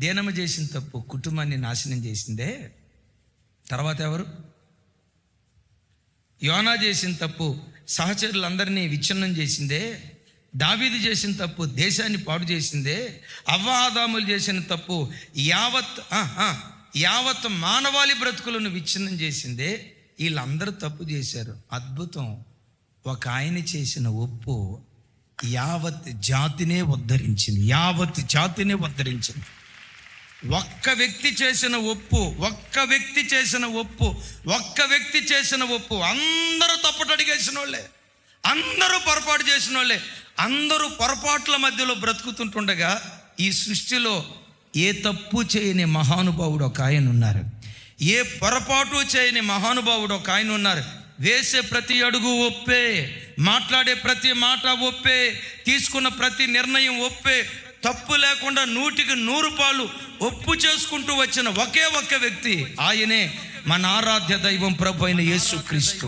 దేనమ్మ చేసిన తప్పు కుటుంబాన్ని నాశనం చేసిందే. తర్వాత ఎవరు? యోనా చేసిన తప్పు సహచరులందరినీ విచ్ఛిన్నం చేసిందే. దావీదు చేసిన తప్పు దేశాన్ని పాడు చేసిందే. అవ్వ ఆదాములు చేసిన తప్పు యావత్ మానవాళి బ్రతుకులను విచ్ఛిన్నం చేసిందే. వీళ్ళందరూ తప్పు చేశారు. అద్భుతం, ఒక ఆయన చేసిన ఒప్పు యావత్ జాతినే ఉద్ధరించింది. యావత్ జాతినే ఉద్ధరించింది. ఒక్క వ్యక్తి చేసిన ఒప్పు అందరూ తప్పుటడిగేసిన వాళ్ళే, అందరూ పొరపాటు చేసిన వాళ్ళే. అందరూ పొరపాట్ల మధ్యలో బ్రతుకుతుంటుండగా ఈ సృష్టిలో ఏ తప్పు చేయని మహానుభావుడు ఒక ఆయన ఉన్నారు. ఏ పొరపాటు చేయని మహానుభావుడు ఒక ఆయన ఉన్నారు. వేసే ప్రతి అడుగు ఒప్పే, మాట్లాడే ప్రతి మాట ఒప్పే, తీసుకున్న ప్రతి నిర్ణయం ఒప్పే, తప్పు లేకుండా 100% ఒప్పు చేసుకుంటూ వచ్చిన ఒకే ఒక్క వ్యక్తి, ఆయనే మన ఆరాధ్య దైవం ప్రభు అయిన యేసుక్రీస్తు.